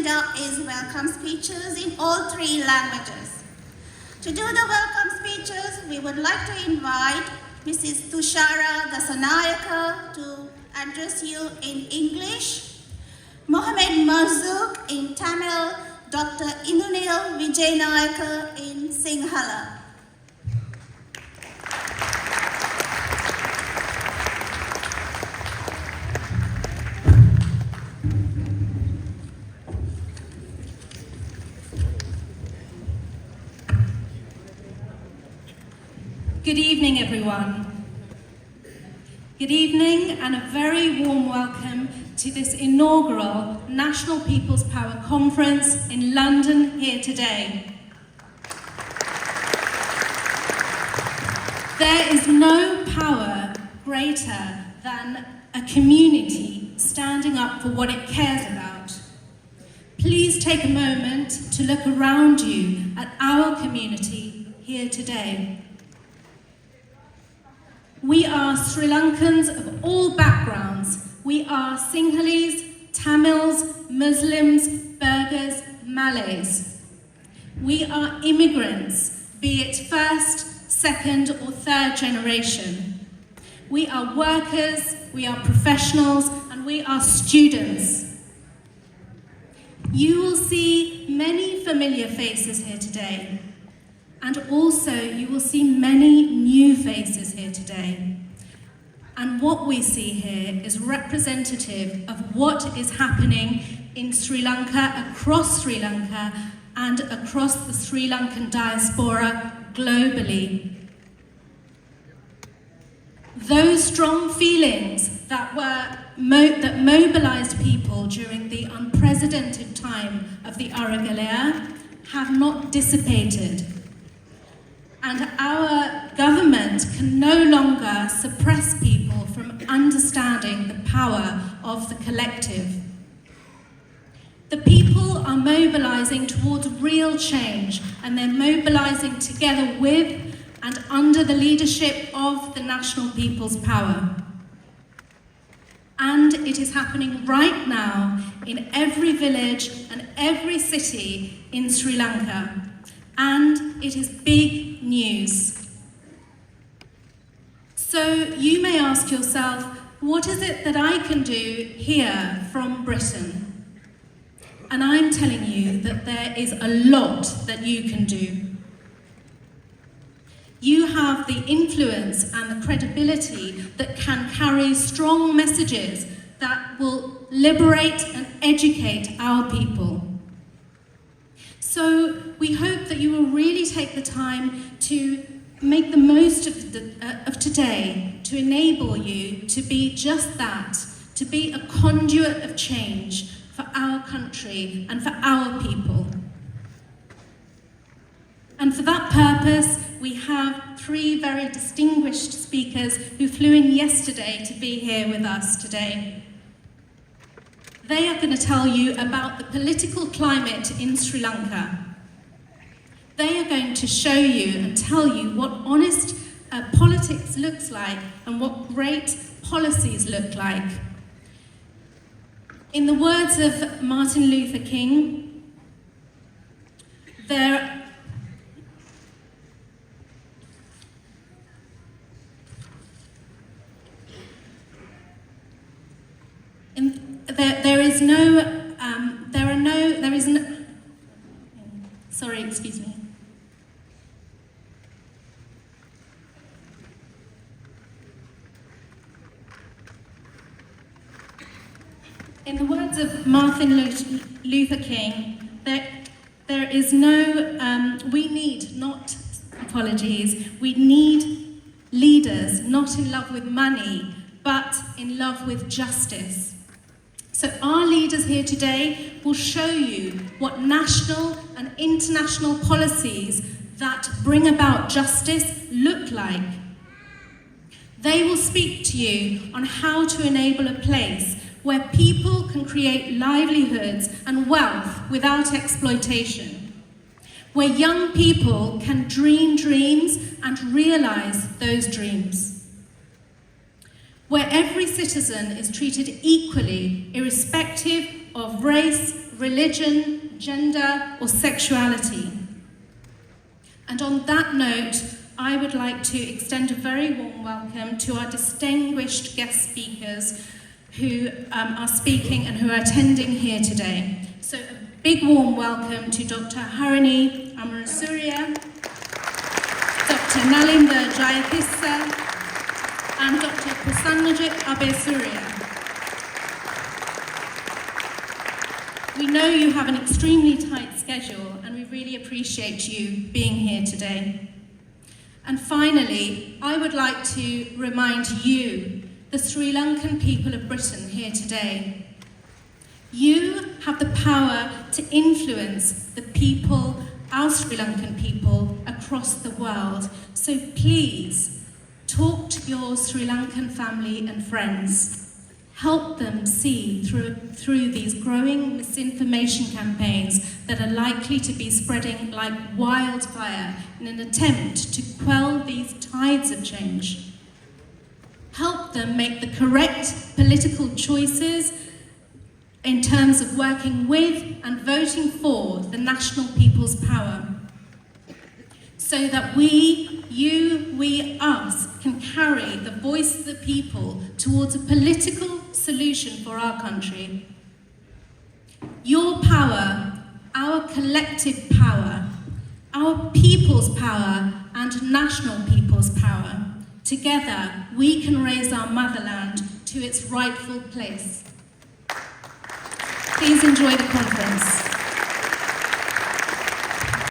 agenda is welcome speeches in all 3 languages. To do the welcome speeches, we would like to invite Mrs. Tushara Dasanayaka to address you in English, Mohammed Marzouk in Tamil, Dr. Indunil Vijayanayaka in Sinhala. Good evening, everyone. Good evening and a very warm welcome to this inaugural National People's Power Conference in London here today. There is no power greater than a community standing up for what it cares about. Please take a moment to look around you at our community here today. We are Sri Lankans of all backgrounds. We are Sinhalese, Tamils, Muslims, Burghers, Malays. We are immigrants, be it first, second, or third generation. We are workers, we are professionals, and we are students. You will see many familiar faces here today. And also, you will see many new faces here today. And what we see here is representative of what is happening in Sri Lanka, across Sri Lanka, and across the Sri Lankan diaspora globally. Those strong feelings that mobilized people during the unprecedented time of the Aragalaya have not dissipated. And our government can no longer suppress people from understanding the power of the collective. The people are mobilizing towards real change, and they're mobilizing together with and under the leadership of the National People's Power. And it is happening right now in every village and every city in Sri Lanka. And it is big news. So you may ask yourself, what is it that I can do here from Britain? And I'm telling you that there is a lot that you can do. You have the influence and the credibility that can carry strong messages that will liberate and educate our people. So we hope that you will really take the time to make the most of today to enable you to be just that, to be a conduit of change for our country and for our people. And for that purpose, we have 3 very distinguished speakers who flew in yesterday to be here with us today. They are going to tell you about the political climate in Sri Lanka. They are going to show you and tell you what honest politics looks like and what great policies look like. In the words of Martin Luther King, there In the words of Martin Luther King, there is no, we need not apologies, we need leaders not in love with money, but in love with justice. So our leaders here today will show you what national and international policies that bring about justice look like. They will speak to you on how to enable a place where people can create livelihoods and wealth without exploitation, where young people can dream dreams and realize those dreams, where every citizen is treated equally, irrespective of race, religion, gender, or sexuality. And on that note, I would like to extend a very warm welcome to our distinguished guest speakers who are speaking and who are attending here today. So a big warm welcome to Dr. Harini Amarasuriya, Dr. Nalinda Jayapissa, and Dr. Prasanajit Abesurya. We know you have an extremely tight schedule, and we really appreciate you being here today. And finally, I would like to remind you, the Sri Lankan people of Britain here today, you have the power to influence the people, our Sri Lankan people, across the world. So please, talk to your Sri Lankan family and friends. Help them see through these growing misinformation campaigns that are likely to be spreading like wildfire in an attempt to quell these tides of change. Help them make the correct political choices in terms of working with and voting for the national people's power, so that we, you, we, us, can carry the voice of the people towards a political solution for our country. Your power, our collective power, our people's power, and national people's power. Together, we can raise our motherland to its rightful place. Please enjoy the conference.